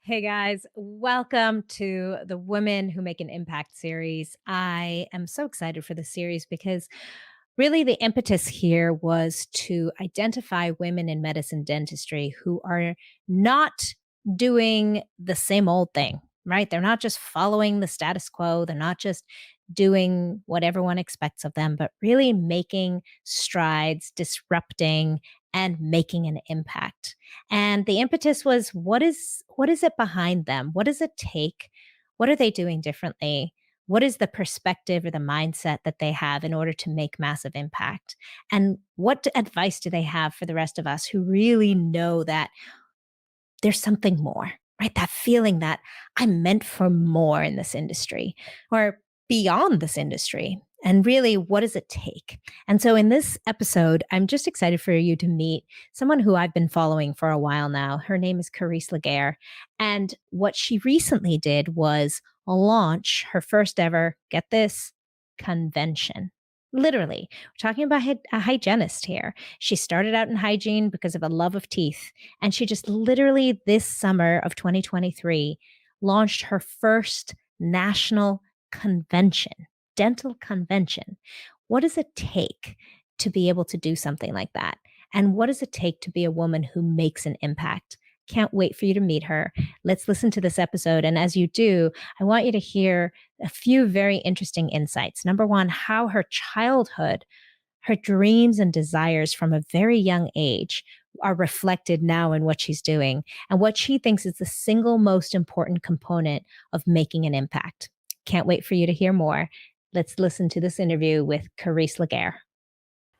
Hey guys, welcome to the Women Who Make an Impact series. I am so excited for this series because really the impetus here was to identify women in medicine dentistry who are not doing the same old thing, right? They're not just following the status quo, they're not just doing what everyone expects of them, but really making strides, disrupting, and making an impact. And the impetus was what is it behind them? What does it take? What are they doing differently? What is the perspective or the mindset that they have in order to make massive impact? And what advice do they have for the rest of us who really know that there's something more, right? That feeling that I'm meant for more in this industry or beyond this industry. And really, what does it take? And so, in this episode, I'm just excited for you to meet someone who I've been following for a while now. Her name is Karese Laguerre. And what she recently did was launch her first ever, get this, convention. Literally, we're talking about a hygienist here. She started out in hygiene because of a love of teeth. And she just literally this summer of 2023 launched her first national convention, dental convention. What does it take to be able to do something like that? And what does it take to be a woman who makes an impact? Can't wait for you to meet her. Let's listen to this episode. And as you do, I want you to hear a few very interesting insights. Number one, how her childhood, her dreams and desires from a very young age are reflected now in what she's doing and what she thinks is the single most important component of making an impact. Can't wait for you to hear more. Let's listen to this interview with Karese Laguerre.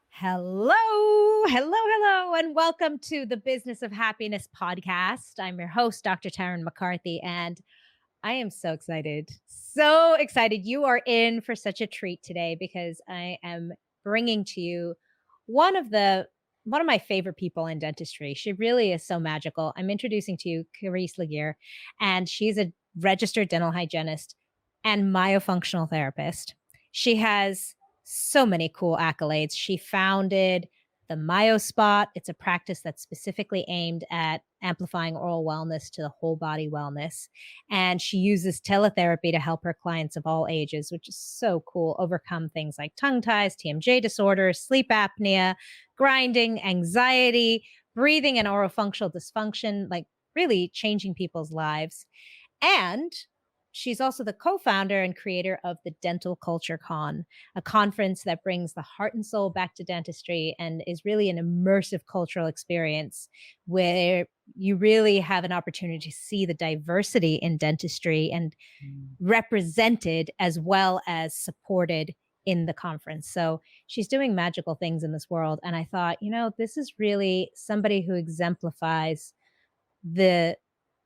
Hello, and welcome to the Business of Happiness podcast. I'm your host, Dr. Tarryn MacCarthy, and I am so excited. So excited. You are in for such a treat today because I am bringing to you one of the one of my favorite people in dentistry. She really is so magical. I'm introducing to you Karese Laguerre, and she's a registered dental hygienist and myofunctional therapist. She has so many cool accolades. She founded the Myo Spot. It's a practice that's specifically aimed at amplifying oral wellness to the whole body wellness. And she uses teletherapy to help her clients of all ages, which is so cool, overcome things like tongue ties, TMJ disorders, sleep apnea, grinding, anxiety, breathing and orofacial dysfunction, like really changing people's lives. And she's also the co founder and creator of the Dental Culture Con, a conference that brings the heart and soul back to dentistry and is really an immersive cultural experience where you really have an opportunity to see the diversity in dentistry and represented as well as supported in the conference. So she's doing magical things in this world. And I thought, this is really somebody who exemplifies the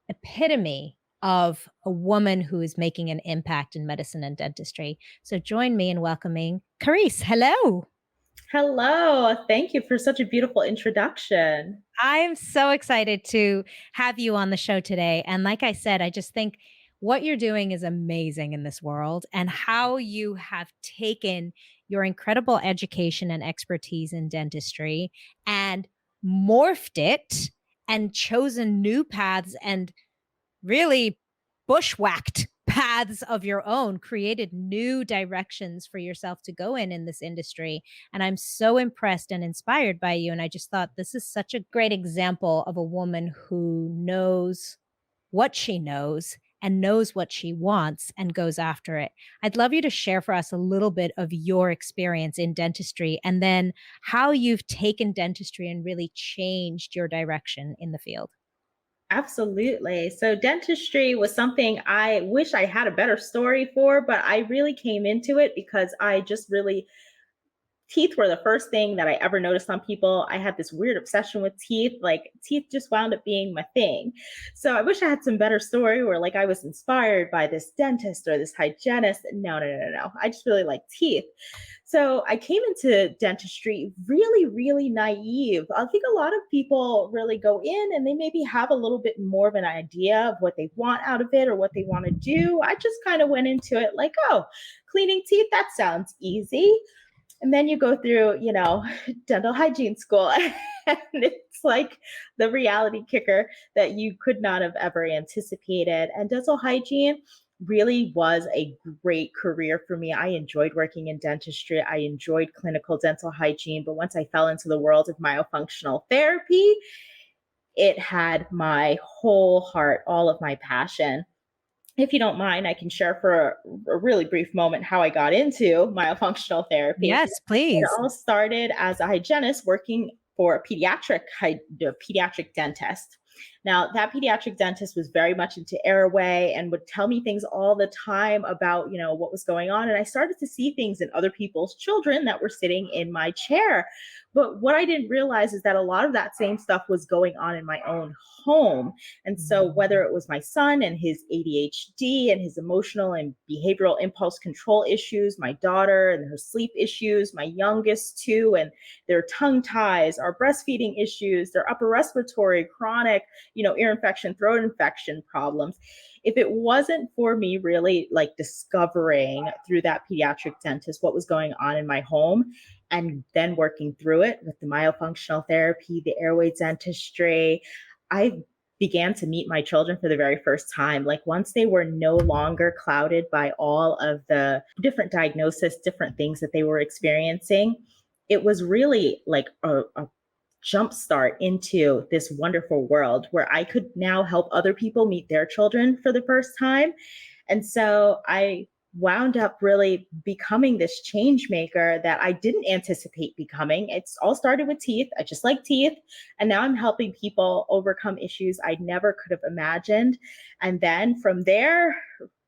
epitome of a woman who is making an impact in medicine and dentistry. So join me in welcoming Karese. Hello. Hello. Thank you for such a beautiful introduction. I am so excited to have you on the show today. And like I said, I just think what you're doing is amazing in this world and how you have taken your incredible education and expertise in dentistry and morphed it and chosen new paths and really bushwhacked paths of your own, created new directions for yourself to go in this industry. And I'm so impressed and inspired by you. And I just thought this is such a great example of a woman who knows what she knows and knows what she wants and goes after it. I'd love you to share for us a little bit of your experience in dentistry and then how you've taken dentistry and really changed your direction in the field. Absolutely. So, dentistry was something I wish I had a better story for, but I really came into it because I just really teeth were the first thing that I ever noticed on people. I had this weird obsession with teeth. Like teeth just wound up being my thing. So I wish I had some better story where like I was inspired by this dentist or this hygienist. No, no, no, no, no. I just really like teeth. So I came into dentistry really, really naive. I think a lot of people really go in and they maybe have a little bit more of an idea of what they want out of it or what they want to do. I just kind of went into it like, oh, cleaning teeth, that sounds easy. And then you go through, dental hygiene school. And it's like the reality kicker that you could not have ever anticipated. And dental hygiene really was a great career for me. I enjoyed working in dentistry. I enjoyed clinical dental hygiene. But once I fell into the world of myofunctional therapy, it had my whole heart, all of my passion. If you don't mind, I can share for a really brief moment how I got into myofunctional therapy. Yes, It please. all started as a hygienist working for a pediatric dentist. Now, that pediatric dentist was very much into airway and would tell me things all the time about, what was going on. And I started to see things in other people's children that were sitting in my chair. But what I didn't realize is that a lot of that same stuff was going on in my own home. And so, whether it was my son and his ADHD and his emotional and behavioral impulse control issues, my daughter and her sleep issues, my youngest two and their tongue ties, our breastfeeding issues, their upper respiratory, chronic, ear infection, throat infection problems. If it wasn't for me really like discovering through that pediatric dentist what was going on in my home and then working through it with the myofunctional therapy, the airway dentistry, I began to meet my children for the very first time. Like once they were no longer clouded by all of the different diagnoses, different things that they were experiencing, it was really like a jump start into this wonderful world where I could now help other people meet their children for the first time. And so I wound up really becoming this change maker that I didn't anticipate becoming. It's all started with teeth. I just like teeth. And now I'm helping people overcome issues I never could have imagined. And then from there,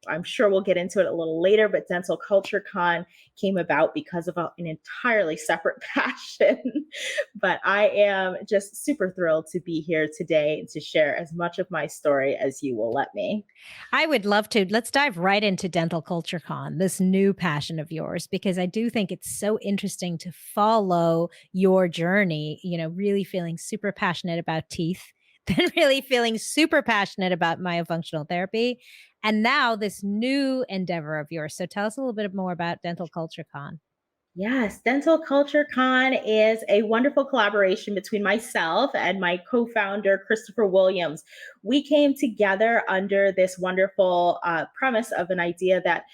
I'm sure we'll get into it a little later, but Dental Culture Con came about because of an entirely separate passion. But I am just super thrilled to be here today and to share as much of my story as you will let me. I would love to. Let's dive right into Dental Culture Con, this new passion of yours, because I do think it's so interesting to follow your journey, really feeling super passionate about teeth, then really feeling super passionate about myofunctional therapy, and now this new endeavor of yours. So tell us a little bit more about Dental Culture Con. Yes, Dental Culture Con is a wonderful collaboration between myself and my co founder, Christopher Williams. We came together under this wonderful premise of an idea that,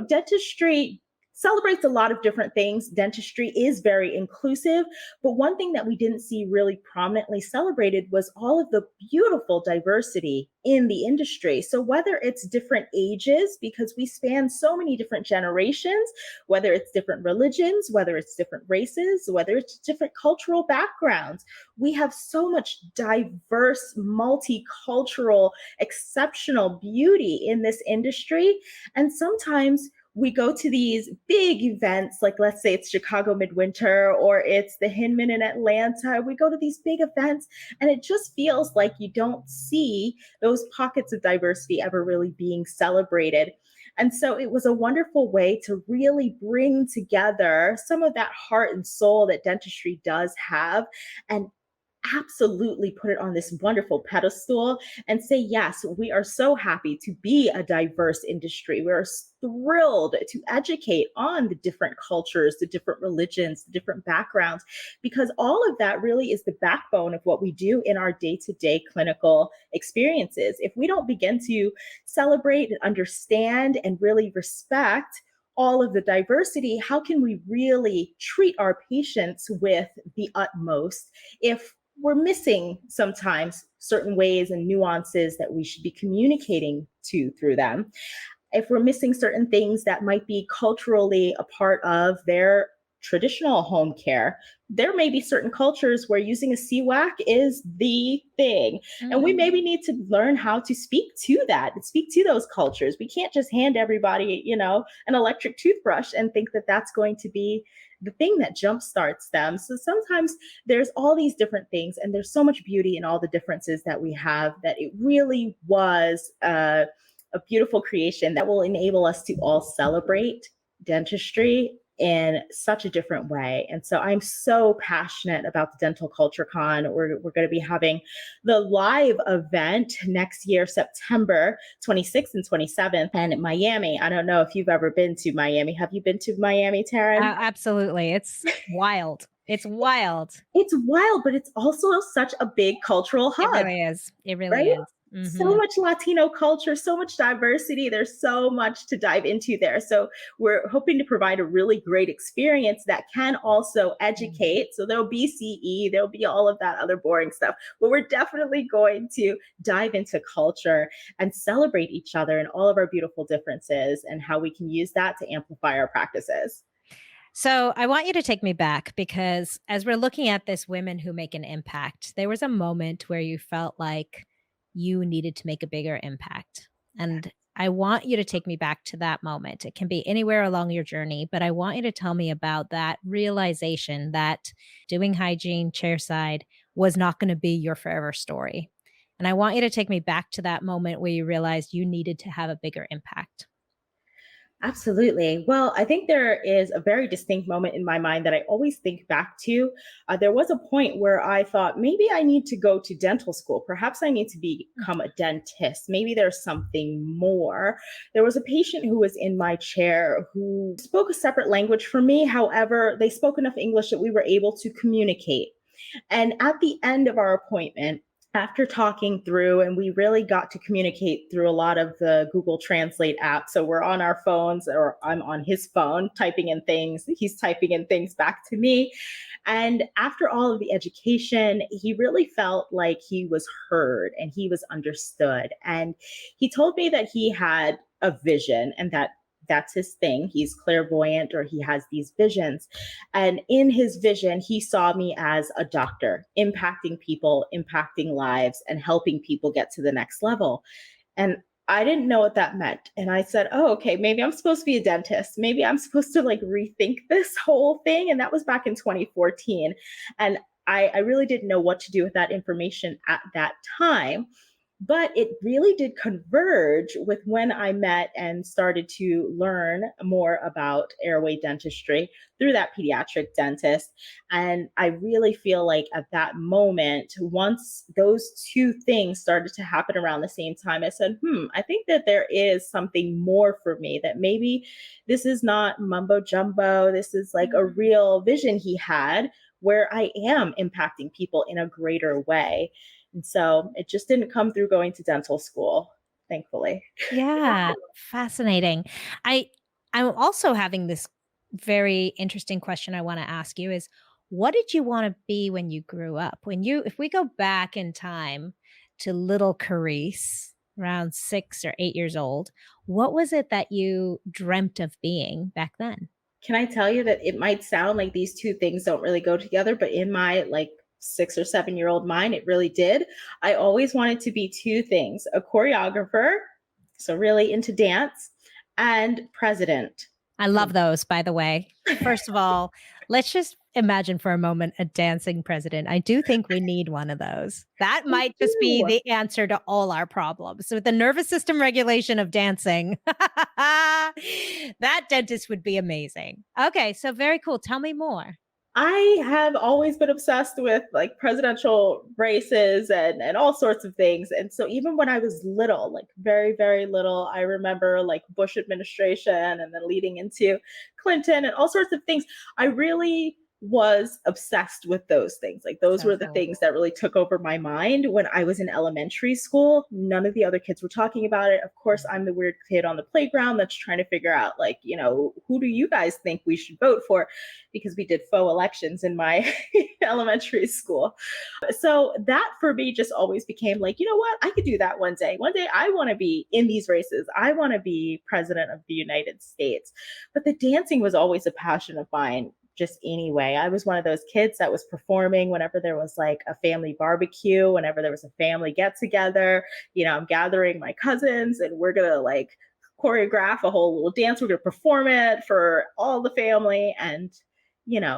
dentistry celebrates a lot of different things. Dentistry is very inclusive, but one thing that we didn't see really prominently celebrated was all of the beautiful diversity in the industry. So, whether it's different ages, because we span so many different generations, whether it's different religions, whether it's different races, whether it's different cultural backgrounds. We have so much diverse, multicultural, exceptional beauty in this industry. And sometimes we go to these big events, like let's say it's Chicago Midwinter or it's the Hinman in Atlanta. We go to these big events and it just feels like you don't see those pockets of diversity ever really being celebrated. And so it was a wonderful way to really bring together some of that heart and soul that dentistry does have and absolutely put it on this wonderful pedestal and say, yes, we are so happy to be a diverse industry. We are thrilled to educate on the different cultures, the different religions, the different backgrounds, because all of that really is the backbone of what we do in our day to day clinical experiences. If we don't begin to celebrate and understand and really respect all of the diversity, how can we really treat our patients with the utmost if we're missing sometimes certain ways and nuances that we should be communicating to through them? If we're missing certain things that might be culturally a part of their traditional home care, there may be certain cultures where using a CWAC is the thing. And we maybe need to learn how to speak to that and speak to those cultures. We can't just hand everybody, an electric toothbrush and think that that's going to be the thing that jumpstarts them. So sometimes there's all these different things, and there's so much beauty in all the differences that we have that it really was a beautiful creation that will enable us to all celebrate dentistry in such a different way. And so I'm so passionate about the Dental Culture Con. We're going to be having the live event next year, September 26th and 27th, and in Miami. I don't know if you've ever been to Miami. Have you been to Miami, Taryn? Absolutely. It's wild. It's wild. It's wild, but it's also such a big cultural It hub, really is. It right? really is. So Mhm. much Latino culture, so much diversity. There's so much to dive into there. So we're hoping to provide a really great experience that can also Mm. educate. So there'll be CE, there'll be all of that other boring stuff, but we're definitely going to dive into culture and celebrate each other and all of our beautiful differences and how we can use that to amplify our practices. So I want you to take me back because as we're looking at this women who make an impact, there was a moment where you felt like you needed to make a bigger impact. And I want you to take me back to that moment. It can be anywhere along your journey, but I want you to tell me about that realization that doing hygiene chairside was not going to be your forever story. And I want you to take me back to that moment where you realized you needed to have a bigger impact. Absolutely. Well, I think there is a very distinct moment in my mind that I always think back to. There was a point where I thought maybe I need to go to dental school. Perhaps I need to become a dentist. Maybe there's something more. There was a patient who was in my chair who spoke a separate language from me. However, they spoke enough English that we were able to communicate. And at the end of our appointment, after talking through, and we really got to communicate through a lot of the Google Translate app. So we're on our phones, or I'm on his phone typing in things. He's typing in things back to me. And after all of the education, he really felt like he was heard and he was understood. And he told me that he had a vision and that that's his thing. He's clairvoyant or he has these visions. And in his vision, he saw me as a doctor, impacting people, impacting lives, and helping people get to the next level. And I didn't know what that meant. And I said, oh, okay, maybe I'm supposed to be a dentist. Maybe I'm supposed to like rethink this whole thing. And that was back in 2014. And I really didn't know what to do with that information at that time. But it really did converge with when I met and started to learn more about airway dentistry through that pediatric dentist. And I really feel like at that moment, once those two things started to happen around the same time, I said, I think that there is something more for me, that maybe this is not mumbo jumbo. This is like a Mhm. real vision he had where I am impacting people in a greater way. And so it just didn't come through going to dental school, thankfully. Yeah, fascinating. I I'm also having this very interesting question I wanna ask you is, what did you wanna be when you grew up? When you if we go back in time to little Karese, around 6 or 8 years old, what was it that you dreamt of being back then? Can I tell you that it might sound like these two things don't really go together, but in my like 6 or 7 year old mind, it really did. I always wanted to be two things: a choreographer, so really into dance, and president. I love those, by the way. First of all, let's just imagine for a moment a dancing president. I do think we need one of those. That I might just be do. the answer to all our problems. So, with the nervous system regulation of dancing, that dentist would be amazing. Okay, so very cool. Tell me more. I have always been obsessed with like presidential races and all sorts of things. And so even when I was little, like very, very little, I remember like Bush administration and then leading into Clinton and all sorts of things. I really was obsessed with those things. Like those So were the cool. things that really took over my mind when I was in elementary school. None of the other kids were talking about it. Of course, I'm the weird kid on the playground that's trying to figure out like, who do you guys think we should vote for? Because we did faux elections in my elementary school. So that for me just always became like, you know what? I could do that one day. One day I want to be in these races. I want to be president of the United States. But the dancing was always a passion of mine. Just anyway, I was one of those kids that was performing whenever there was like a family barbecue, whenever there was a family get together. I'm gathering my cousins and we're going to like choreograph a whole little dance. We're going to perform it for all the family. And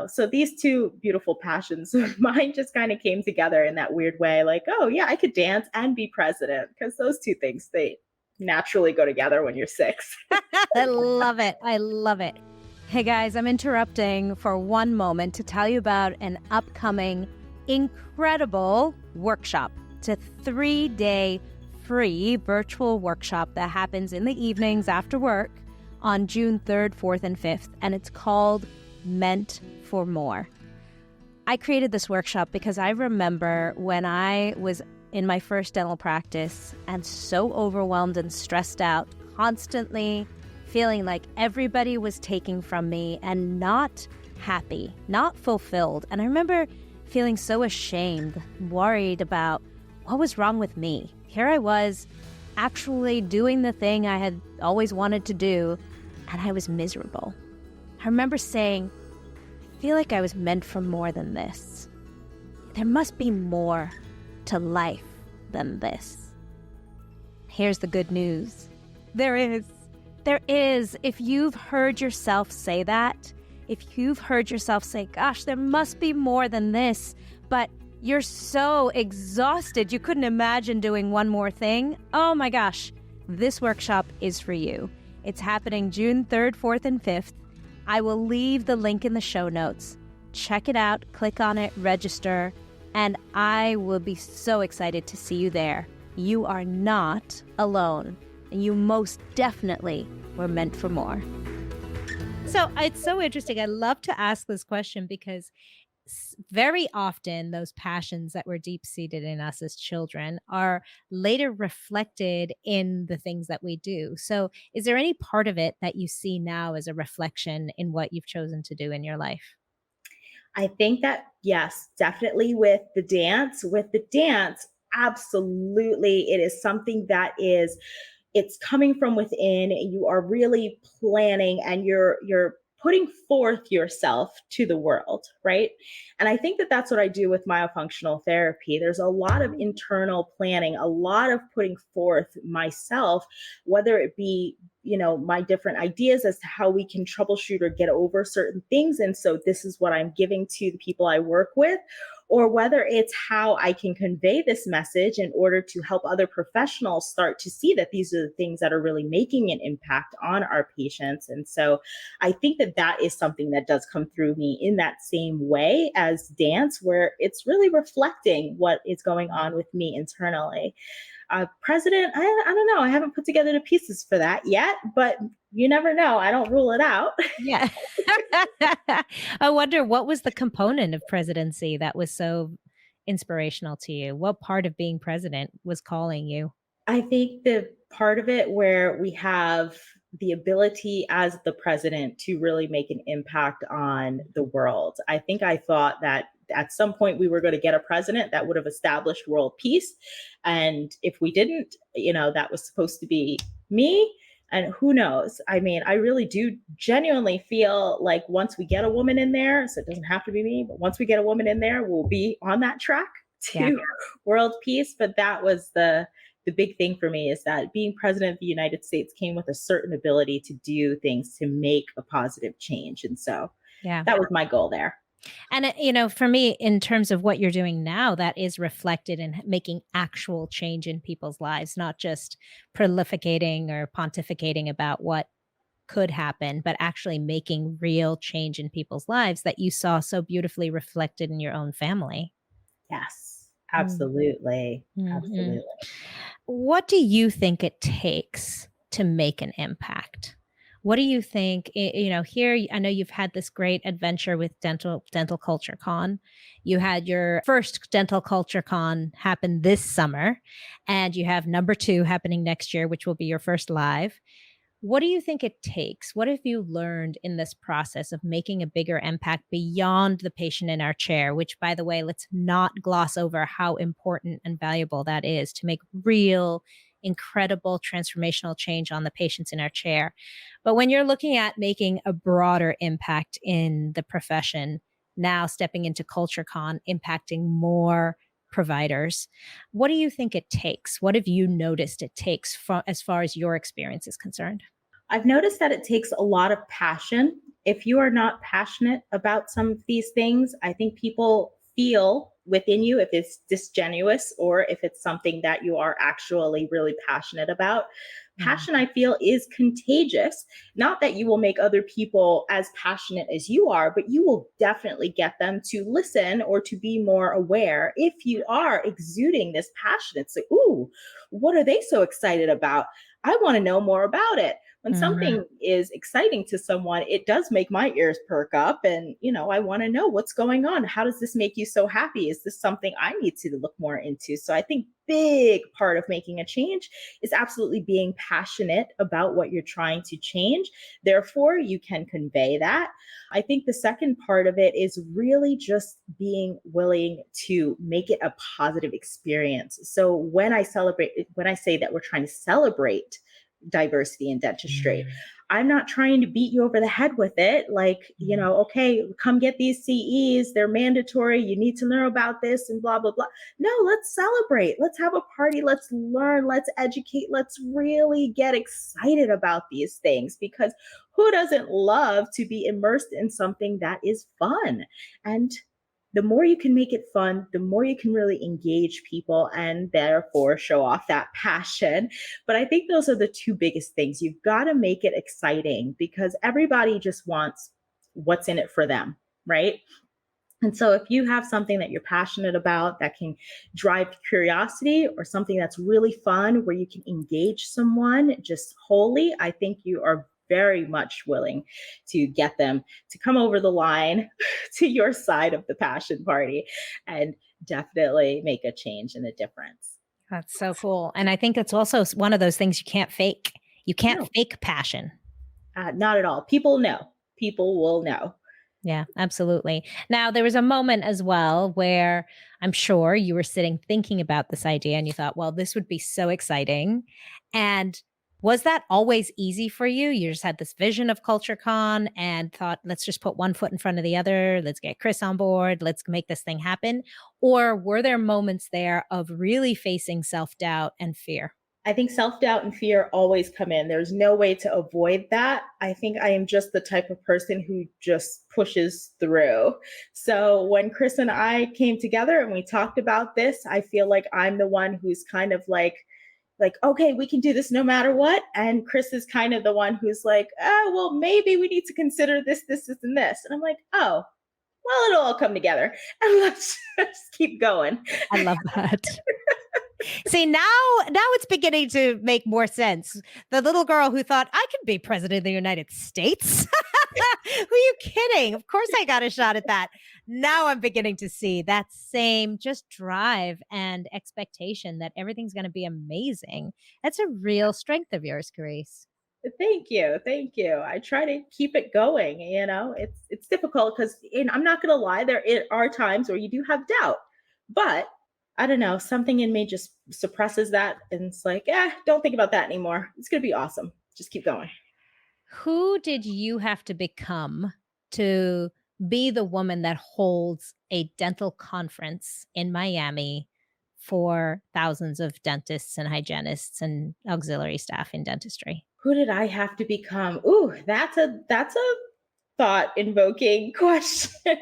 so these two beautiful passions of mine just kind of came together in that weird way, like, oh yeah, I could dance and be president, because those two things, they naturally go together when you're six. I love it. I love it. Hey guys, I'm interrupting for one moment to tell you about an upcoming incredible workshop. It's a 3-day free virtual workshop that happens in the evenings after work on June 3rd, 4th, and 5th, and it's called Meant for More. I created this workshop because I remember when I was in my first dental practice and so overwhelmed and stressed out, constantly feeling like everybody was taking from me and not happy, not fulfilled. And I remember feeling so ashamed, worried about what was wrong with me. Here I was actually doing the thing I had always wanted to do, and I was miserable. I remember saying, I feel like I was meant for more than this. There must be more to life than this. Here's the good news. There is. There is. If you've heard yourself say that, if you've heard yourself say, gosh, there must be more than this, but you're so exhausted you couldn't imagine doing one more thing, oh my gosh, this workshop is for you. It's happening June 3rd, 4th, and 5th. I will leave the link in the show notes. Check it out, click on it, register, and I will be so excited to see you there. You are not alone, and you most definitely were meant for more. So it's so interesting. I love to ask this question because very often those passions that were deep seated in us as children are later reflected in the things that we do. So, is there any part of it that you see now as a reflection in what you've chosen to do in your life? I think that, yes, definitely with the dance, absolutely. It is something that is it's coming from within. You are really planning and you're putting forth yourself to the world, right? And I think that that's what I do with myofunctional therapy. There's a lot of internal planning, a lot of putting forth myself, whether it be my different ideas as to how we can troubleshoot or get over certain things, and so this is what I'm giving to the people I work with, or whether it's how I can convey this message in order to help other professionals start to see that these are the things that are really making an impact on our patients. And so I think that that is something that does come through me in that same way as dance, where it's really reflecting what is going on with me internally. President, I don't know. I haven't put together the pieces for that yet, but you never know. I don't rule it out. Yeah. I wonder what was the component of presidency that was so inspirational to you? What part of being president was calling you? I think the part of it where we have the ability as the president to really make an impact on the world. I think I thought that at some point we were going to get a president that would have established world peace. And if we didn't, that was supposed to be me. And who knows? I mean, I really do genuinely feel like once we get a woman in there, so it doesn't have to be me, but once we get a woman in there, we'll be on that track Yeah. to world peace. But that was the big thing for me, is that being president of the United States came with a certain ability to do things to make a positive change. And so Yeah. that was my goal there. And, for me, in terms of what you're doing now, that is reflected in making actual change in people's lives, not just prolificating or pontificating about what could happen, but actually making real change in people's lives that you saw so beautifully reflected in your own family. Yes, Mm. absolutely. Mhm. Absolutely. What do you think it takes to make an impact? What do you think, here I know you've had this great adventure with Dental Culture Con. You had your first Dental Culture Con happen this summer, and you have number 2 happening next year, which will be your first live. What do you think it takes? What have you learned in this process of making a bigger impact beyond the patient in our chair? Which, by the way, let's not gloss over how important and valuable that is to make real, incredible transformational change on the patients in our chair. But when you're looking at making a broader impact in the profession, now stepping into CultureCon, impacting more providers, what do you think it takes? What have you noticed it takes as far as your experience is concerned? I've noticed that it takes a lot of passion. If you are not passionate about some of these things, I think people feel within you, if it's disgenuous or if it's something that you are actually really passionate about. Mm, Passion, I feel, is contagious. Not that you will make other people as passionate as you are, but you will definitely get them to listen or to be more aware if you are exuding this passion. It's like, ooh, what are they so excited about? I want to know more about it. When mhm, something is exciting to someone, it does make my ears perk up. And, I want to know what's going on. How does this make you so happy? Is this something I need to look more into? So I think big part of making a change is absolutely being passionate about what you're trying to change. Therefore, you can convey that. I think the second part of it is really just being willing to make it a positive experience. So when I say that we're trying to celebrate diversity in dentistry, mm, I'm not trying to beat you over the head with it. Like, mm. okay, come get these CEs. They're mandatory. You need to know about this and blah, blah, blah. No, let's celebrate. Let's have a party. Let's learn. Let's educate. Let's really get excited about these things because who doesn't love to be immersed in something that is fun? And the more you can make it fun, the more you can really engage people and therefore show off that passion. But I think those are the two biggest things. You've got to make it exciting because everybody just wants what's in it for them, right? And so, if you have something that you're passionate about that can drive curiosity or something that's really fun where you can engage someone just wholly, I think you are very much willing to get them to come over the line to your side of the passion party and definitely make a change and a difference. That's so cool, and I think it's also one of those things you can't fake. You can't No, fake passion. not at all. People know. People will know. Yeah, absolutely. Now, there was a moment as well where I'm sure you were sitting thinking about this idea and you thought, well, this would be so exciting. And was that always easy for you? You just had this vision of CultureCon and thought, let's just put one foot in front of the other. Let's get Chris on board. Let's make this thing happen. Or were there moments there of really facing self doubt and fear? I think self doubt and fear always come in. There's no way to avoid that. I think I am just the type of person who just pushes through. So when Chris and I came together and we talked about this, I feel like I'm the one who's kind of like okay, we can do this no matter what, and Chris is kind of the one who's like, oh well, maybe we need to consider this and this, and I'm like, oh well, it'll all come together and let's just keep going. I love that. See, now it's beginning to make more sense. The little girl who thought, "I could be president of the United States." Who are you kidding? Of course I got a shot at that. Now I'm beginning to see that same just drive and expectation that everything's gonna be amazing. That's a real strength of yours, Carice. Thank you, thank you. I try to keep it going. It's difficult because I'm not going to lie. Are times where you do have doubt, but I don't know. Something in me just suppresses that, and it's like, don't think about that anymore. It's going to be awesome. Just keep going. Who did you have to become to be the woman that holds a dental conference in Miami for thousands of dentists and hygienists and auxiliary staff in dentistry? Who did I have to become? Ooh, that's a thought invoking question.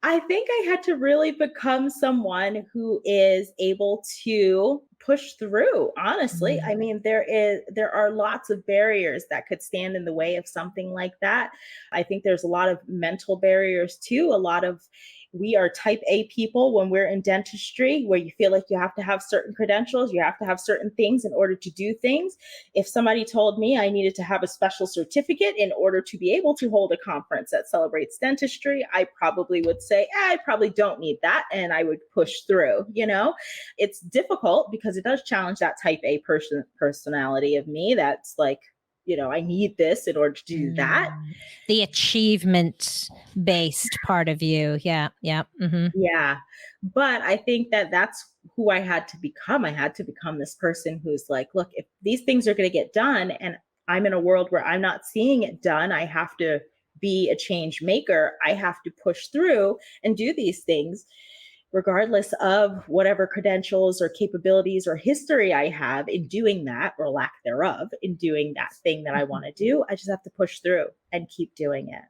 I think I had to really become someone who is able to push through. Honestly, I Mm, mean there are lots of barriers that could stand in the way of something like that. I think there's a lot of mental barriers too. A lot of We are type A people when we're in dentistry, where you feel like you have to have certain credentials, you have to have certain things in order to do things. If somebody told me I needed to have a special certificate in order to be able to hold a conference that celebrates dentistry, I probably would say, I probably don't need that. And I would push through. It's difficult because it does challenge that type A personality of me that's like, I need this in order to do that. mm. The achievement based part of you. Yeah. Yeah. Mhm. Yeah. But I think that that's who I had to become. I had to become this person who's like, look, if these things are going to get done and I'm in a world where I'm not seeing it done, I have to be a change maker. I have to push through and do these things, regardless of whatever credentials or capabilities or history I have in doing that or lack thereof in doing that thing that I want to do. I just have to push through and keep doing it.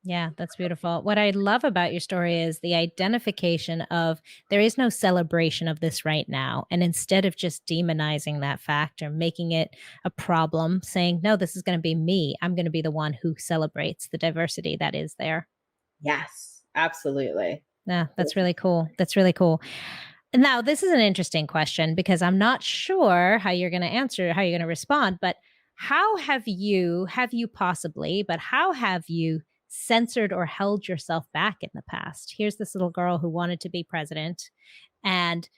Yeah, that's beautiful. What I love about your story is the identification of there is no celebration of this right now. And instead of just demonizing that fact or making it a problem, saying, no, this is going to be me, I'm going to be the one who celebrates the diversity that is there. Yes, absolutely. Yeah, that's really cool. That's really cool. Now, this is an interesting question because I'm not sure how you're going to answer, how you're going to respond, but have you possibly, but how have you censored or held yourself back in the past? Here's this little girl who wanted to be president and,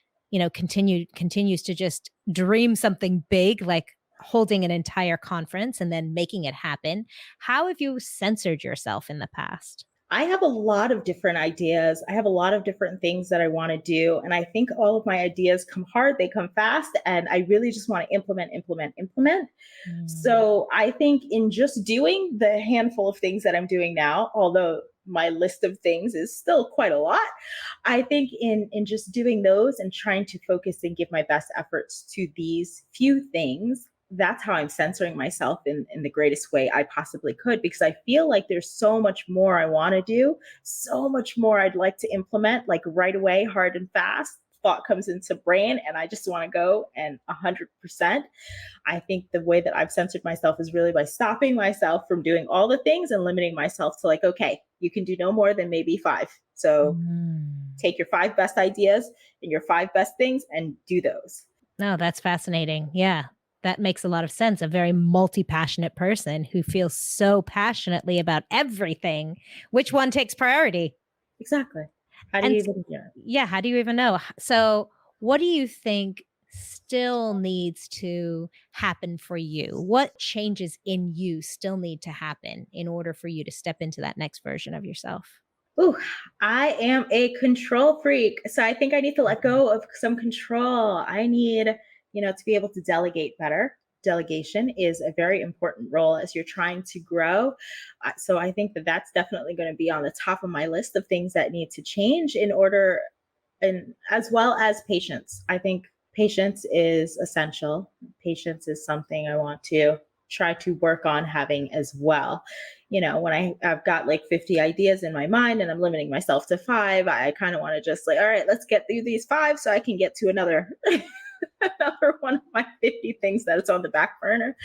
continues to just dream something big like holding an entire conference and then making it happen. How have you censored yourself in the past? I have a lot of different ideas. I have a lot of different things that I want to do. And I think all of my ideas come hard, they come fast, and I really just want to implement, implement, implement. Mm. So I think in just doing the handful of things that I'm doing now, although my list of things is still quite a lot, I think in just doing those and trying to focus and give my best efforts to these few things, that's how I'm censoring myself in the greatest way I possibly could, because I feel like there's so much more I want to do, so much more I'd like to implement, like right away, hard and fast. Thought comes into brain and I just want to go and 100%. I think the way that I've censored myself is really by stopping myself from doing all the things and limiting myself to, like, okay, you can do no more than maybe five. So Mm. take your five best ideas and your five best things and do those. No, that's fascinating. Yeah. That makes a lot of sense. A very multi-passionate person who feels so passionately about everything. Which one takes priority? Exactly. How do And you s- even, yeah. yeah, how do you even know? So, what do you think still needs to happen for you? What changes in you still need to happen in order for you to step into that next version of yourself? Ooh, I am a control freak. So I think I need to let Mhm. go of some control. I need, to be able to delegate better. Delegation is a very important role as you're trying to grow. So I think that that's definitely going to be on the top of my list of things that need to change in order, and as well as patience. I think patience is essential. Patience is something I want to try to work on having as well. When I've got like 50 ideas in my mind and I'm limiting myself to five, I kind of want to just like, all right, let's get through these five so I can get to another another one of my 50 things that it's on the back burner.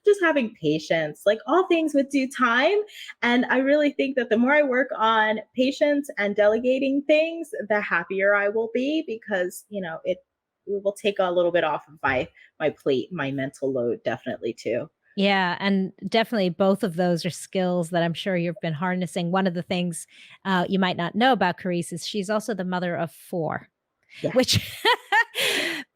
Just having patience, like all things with due time. And I really think that the more I work on patience and delegating things, the happier I will be, because, it will take a little bit off of my plate, my mental load, definitely too. Yeah, and definitely both of those are skills that I'm sure you've been harnessing. One of the things you might not know about Carice is she's also the mother of four, Yes. which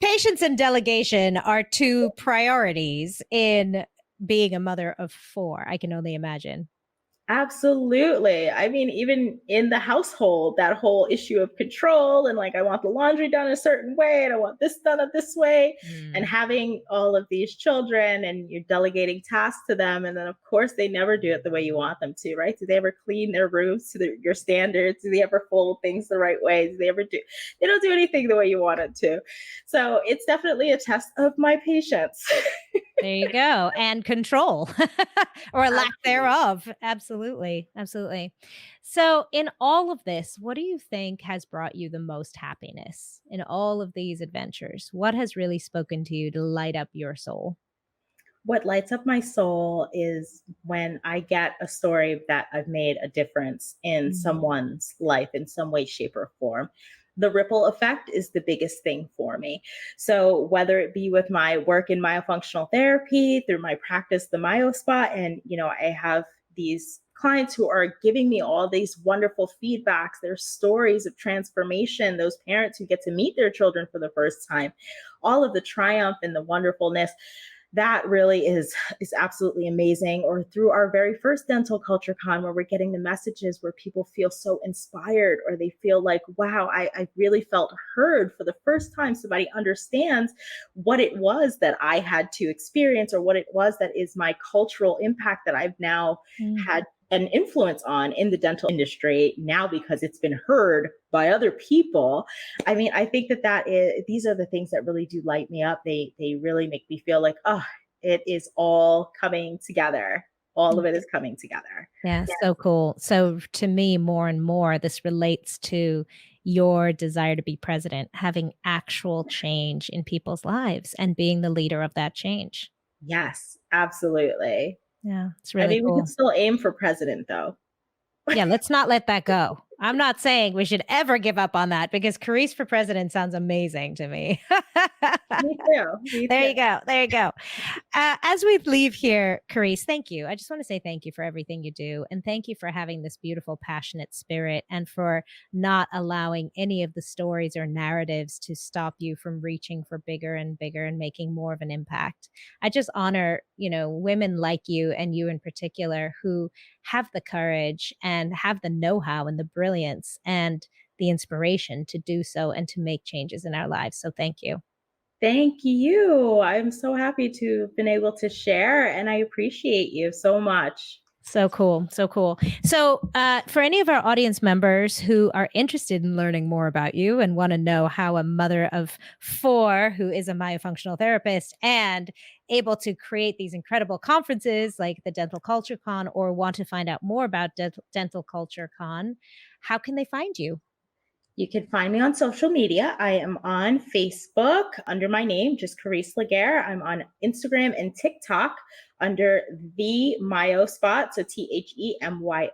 patience and delegation are two priorities in being a mother of four. I can only imagine. Absolutely. I mean, even in the household, that whole issue of control and like, I want the laundry done a certain way and I want this done a this way. And Mm. having all of these children and you're delegating tasks to them. And then, of course, they never do it the way you want them to, right? Do they ever clean their rooms to your standards? Do they ever fold things the right way? Do they ever do? They don't do anything the way you want it to. So it's definitely a test of my patience. There you go. And control or lack Absolutely. thereof. Absolutely. Absolutely. So, in all of this, what do you think has brought you the most happiness in all of these adventures? What has really spoken to you to light up your soul? What lights up my soul is when I get a story that I've made a difference in Mm. someone's life in some way, shape, or form. The ripple effect is the biggest thing for me. So, whether it be with my work in myofunctional therapy, through my practice, the Myo Spot, and I have these clients who are giving me all these wonderful feedbacks, their stories of transformation, those parents who get to meet their children for the first time, all of the triumph and the wonderfulness, that really is absolutely amazing. Or through our very first dental culture con, where we're getting the messages where people feel so inspired, or they feel like, wow, I really felt heard for the first time. Somebody understands what it was that I had to experience, or what it was that is my cultural impact that I've now Mm. had an influence on in the dental industry now, because it's been heard by other people. I mean, I think that these are the things that really do light me up. They really make me feel like, oh, it is all coming together. all of it is coming together. Yeah, so cool. So to me, more and more, this relates to your desire to be president, having actual change in people's lives and being the leader of that change. Yes, absolutely. Yeah, it's I really mean, we could cool. still aim for president though. Yeah, let's not let that go. I'm not saying we should ever give up on that because Carice for president sounds amazing to me. Me too. Me There too. you go. There you go. As we leave here, Carice, thank you. I just want to say thank you for everything you do. And thank you for having this beautiful, passionate spirit and for not allowing any of the stories or narratives to stop you from reaching for bigger and bigger and making more of an impact. I just honor, women like you and you in particular who have the courage and have the know how and the brilliance and the inspiration to do so and to make changes in our lives. So thank you. Thank you. I'm so happy to have been able to share, and I appreciate you so much. So cool. So cool. So, for any of our audience members who are interested in learning more about you and want to know how a mother of four who is a myofunctional therapist and able to create these incredible conferences like the Dental Culture Con or want to find out more about Dental Culture Con, how can they find you? You can find me on social media. I am on Facebook under my name, just Karese Laguerre. I'm on Instagram and TikTok under the Myo Spot, so TheMyoSpot.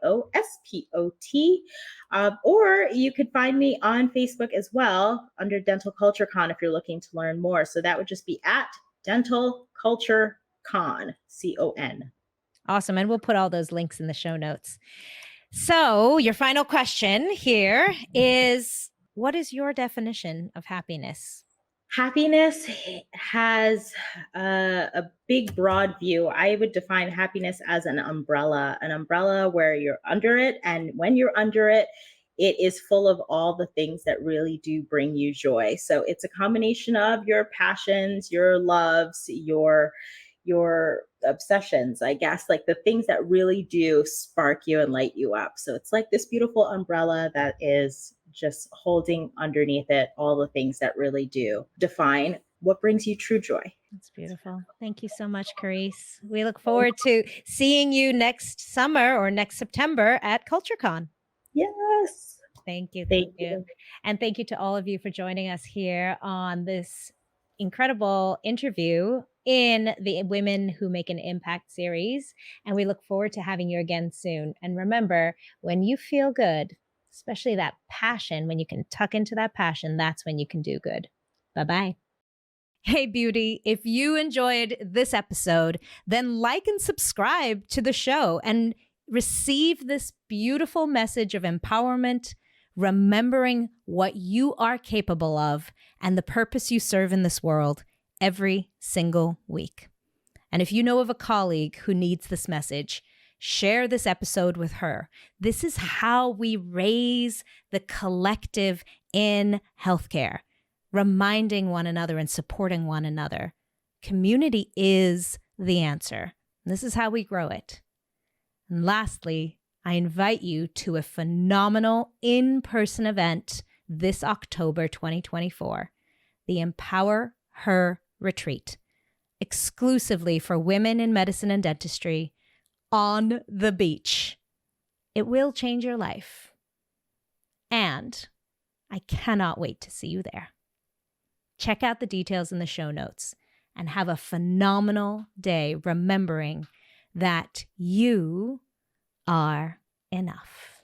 Or you could find me on Facebook as well under Dental Culture Con if you're looking to learn more. So that would just be at Dental Culture Con, CON. Awesome. And we'll put all those links in the show notes. So, your final question here is what is your definition of happiness? Happiness has a big, broad view. I would define happiness as an umbrella where you're under it. And when you're under it, it is full of all the things that really do bring you joy. So it's a combination of your passions, your loves, your obsessions, I guess, like the things that really do spark you and light you up. So it's like this beautiful umbrella that is just holding underneath it all the things that really do define what brings you true joy. That's beautiful. Thank you so much, Carice. We look forward to seeing you next summer or next September at CultureCon. Yes. Thank you. Thank Thank you. you. And thank you to all of you for joining us here on this incredible interview in the Women Who Make an Impact series. And we look forward to having you again soon. And remember, when you feel good, especially that passion, when you can tuck into that passion, that's when you can do good. Bye bye. Hey, beauty, if you enjoyed this episode, then like and subscribe to the show and receive this beautiful message of empowerment, remembering what you are capable of and the purpose you serve in this world every single week. And if you know of a colleague who needs this message, share this episode with her. This is how we raise the collective in healthcare, reminding one another and supporting one another. Community is the answer. This is how we grow it. And lastly, I invite you to a phenomenal in-person event this October 2024, the Empower Her Retreat, exclusively for women in medicine and dentistry on the beach. It will change your life. And I cannot wait to see you there. Check out the details in the show notes and have a phenomenal day remembering that you are enough.